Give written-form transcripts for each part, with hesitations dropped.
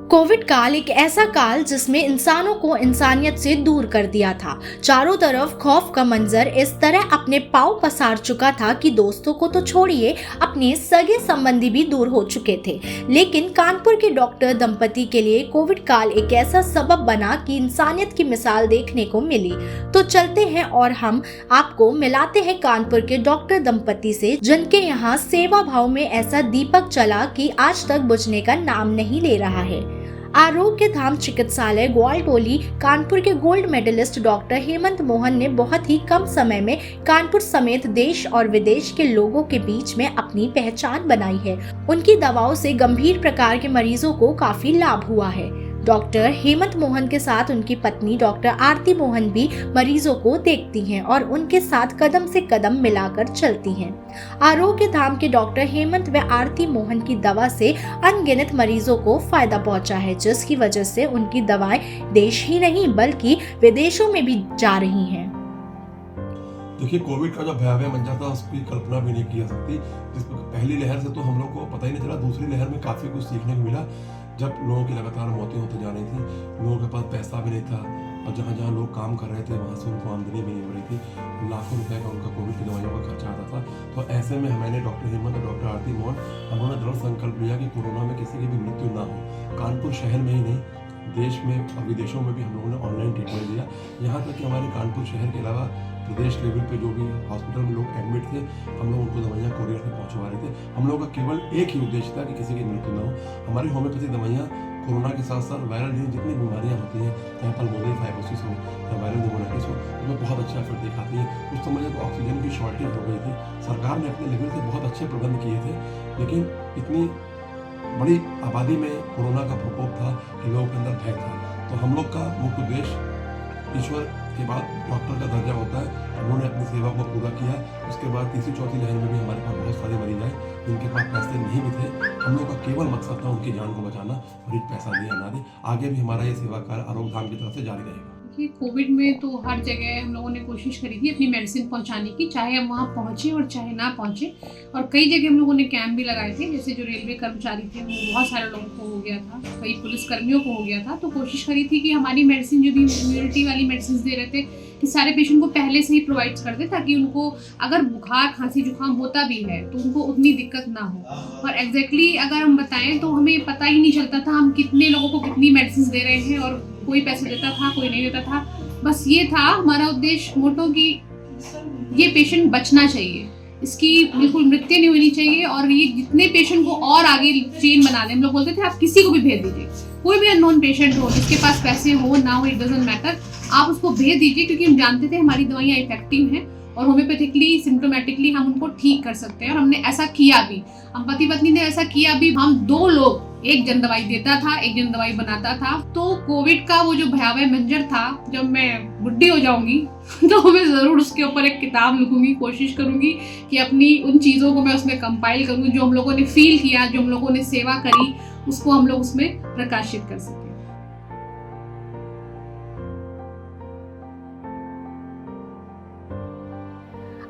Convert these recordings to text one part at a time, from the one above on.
Covid काल एक ऐसा काल जिसमें इंसानों को इंसानियत से दूर कर दिया था। चारों तरफ खौफ का मंजर इस तरह अपने पांव पसार चुका था कि दोस्तों को तो छोड़िए, अपने सगे संबंधी भी दूर हो चुके थे। लेकिन कानपुर के डॉक्टर दंपति के लिए कोविड काल एक ऐसा सबब बना कि इंसानियत की मिसाल देखने को मिली। तो चलते हैं और हम आपको मिलाते हैं कानपुर के डॉक्टर दंपति से, जिनके यहाँ सेवा भाव में ऐसा दीपक चला कि आज तक बुझने का नाम नहीं ले रहा है। आरोग्य धाम चिकित्सालय ग्वालटोली कानपुर के gold medallist doctor Hemant Mohan ने बहुत ही कम समय में कानपुर समेत देश और विदेश के लोगों के बीच में अपनी पहचान बनाई है। उनकी दवाओं से गंभीर प्रकार के मरीजों को काफी लाभ हुआ है। डॉक्टर हेमंत मोहन के साथ उनकी पत्नी डॉक्टर आरती मोहन भी मरीजों को देखती हैं और उनके साथ कदम से कदम मिलाकर चलती हैं। आरोग्य धाम के डॉक्टर हेमंत व आरती मोहन की दवा से अनगिनत मरीजों को फायदा पहुंचा है, जिसकी वजह से उनकी दवाएं देश ही नहीं बल्कि विदेशों में भी जा रही हैं। देखिए, कोविड का जो भयावह मंजर था उसकी कल्पना भी नहीं की जा सकती। जिसमें पहली लहर से तो हम लोग को पता ही नहीं चला, दूसरी लहर में काफ़ी कुछ सीखने को मिला। जब लोगों की लगातार मौतें होते जा रही थी, लोगों के पास पैसा भी नहीं था और जहाँ जहाँ लोग काम कर रहे थे वहाँ से उनको आमदनी भी नहीं हो रही थी, लाखों रुपए का उनका कोविड की दवाइयों का खर्चा आता था। तो ऐसे में मैंने डॉक्टर हेमंत और डॉक्टर आरती मोहन उन्होंने दृढ़ संकल्प लिया कि कोरोना में किसी की भी मृत्यु ना हो। कानपुर शहर में ही नहीं, देश में और विदेशों में भी हम लोगों ने ऑनलाइन ट्रीटमेंट दिया। यहाँ तक कि हमारे कानपुर शहर के अलावा प्रदेश लेवल पे जो भी हॉस्पिटल में लोग एडमिट थे, हम लोग उनको दवाइयाँ कोरियर से पहुँचवा रहे थे। हम लोगों का केवल एक ही उद्देश्य था कि किसी की मृत्यु न हो। हमारी होम्योपैथिक दवाइयाँ कोरोना के साथ साथ वायरल जितनी बीमारियाँ होती हैं, चाहे पल्मोनरी फाइब्रोसिस हो या वायरल निमोनिटिस हो, उसमें बहुत अच्छा एफर्ट दिखाती है। उस समय जब ऑक्सीजन की शॉर्टेज हो गई थी, सरकार ने अपने लेवल से बहुत अच्छे प्रबंध किए थे, लेकिन इतनी बड़ी आबादी में कोरोना का प्रकोप था कि लोगों के अंदर भय था। तो हम लोग का मुख्य उद्देश्य ईश्वर के बाद डॉक्टर का दर्जा होता है। उन्होंने अपनी सेवा को पूरा किया। उसके बाद तीसरी चौथी लहर में भी हमारे पास बहुत सारे मरीज आए जिनके पास पैसे नहीं भी थे। हम लोग का केवल मकसद था उनकी जान को बचाना, मरीज पैसा दे या ना दे। आगे भी हमारा ये सेवा कार्य आरोग्य धाम की तरफ से जारी रहेगा। कि कोविड में तो हर जगह हम लोगों ने कोशिश करी थी अपनी मेडिसिन पहुंचाने की, चाहे हम वहां पहुंचे और चाहे ना पहुंचे। और कई जगह हम लोगों ने कैंप भी लगाए थे, जैसे जो रेलवे कर्मचारी थे वो बहुत सारे लोगों को हो गया था, कई पुलिस कर्मियों को हो गया था। तो कोशिश करी थी कि हमारी मेडिसिन जो भी इम्यूनिटी वाली मेडिसिन दे रहे थे कि सारे पेशेंट को पहले से ही प्रोवाइड कर दे, ताकि उनको अगर बुखार खांसी जुकाम होता भी है तो उनको उतनी दिक्कत ना हो। और एग्जैक्टली अगर हम बताएं तो हमें पता ही नहीं चलता था हम कितने लोगों को कितनी मेडिसिन दे रहे हैं, और कोई पैसे देता था कोई नहीं देता था। बस ये था हमारा उद्देश्य, मोटो कि ये पेशेंट बचना चाहिए, इसकी बिल्कुल मृत्यु नहीं होनी चाहिए। और ये जितने पेशेंट को और आगे चेन बना दें, हम लोग बोलते थे आप किसी को भी भेज दीजिए, कोई भी अननोन पेशेंट हो जिसके पास पैसे हो ना हो, इट डजंट मैटर, आप उसको भेज दीजिए, क्योंकि हम जानते थे हमारी दवाइयाँ इफेक्टिव हैं और होम्योपैथिकली सिम्टोमेटिकली हम उनको ठीक कर सकते हैं। और हमने ऐसा किया भी, हम पति पत्नी ने ऐसा किया भी। हम दो लोग, एक जन दवाई देता था, एक जन दवाई बनाता था। तो कोविड का वो जो भयावह मंजर था, जब मैं बुढ़ी हो जाऊंगी तो मैं जरूर उसके ऊपर एक किताब लिखूंगी, कोशिश करूंगी कि अपनी उन चीजों को मैं उसमें कंपाइल करूँ जो हम लोगों ने फील किया, जो हम लोगों ने सेवा करी, उसको हम लोग उसमें प्रकाशित कर सकें।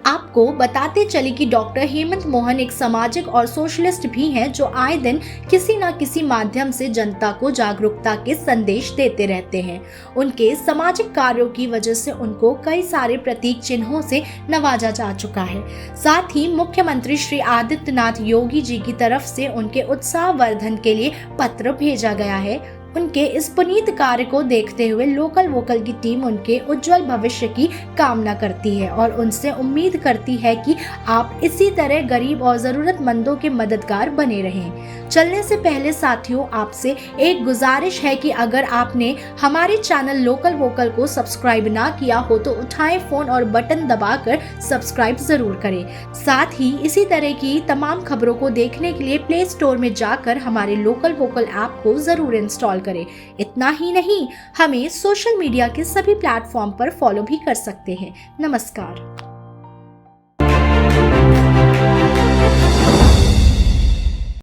आपको बताते चले कि डॉक्टर हेमंत मोहन एक सामाजिक और सोशलिस्ट भी हैं, जो आए दिन किसी न किसी माध्यम से जनता को जागरूकता के संदेश देते रहते हैं। उनके सामाजिक कार्यों की वजह से उनको कई सारे प्रतीक चिन्हों से नवाजा जा चुका है। साथ ही मुख्यमंत्री श्री आदित्यनाथ योगी जी की तरफ से उनके उत्साहवर्धन के लिए पत्र भेजा गया है। उनके इस पुनीत कार्य को देखते हुए लोकल वोकल की टीम उनके उज्जवल भविष्य की कामना करती है और उनसे उम्मीद करती है कि आप इसी तरह गरीब और जरूरतमंदों के मददगार बने रहें। चलने से पहले साथियों, आपसे एक गुजारिश है कि अगर आपने हमारे चैनल लोकल वोकल को सब्सक्राइब ना किया हो तो उठाएं फोन और बटन दबाकर सब्सक्राइब जरूर करें। साथ ही इसी तरह की तमाम खबरों को देखने के लिए प्ले स्टोर में जाकर हमारे लोकल वोकल ऐप को जरूर इंस्टॉल करें। इतना ही नहीं, हमें सोशल मीडिया के सभी प्लेटफॉर्म पर फॉलो भी कर सकते हैं। नमस्कार।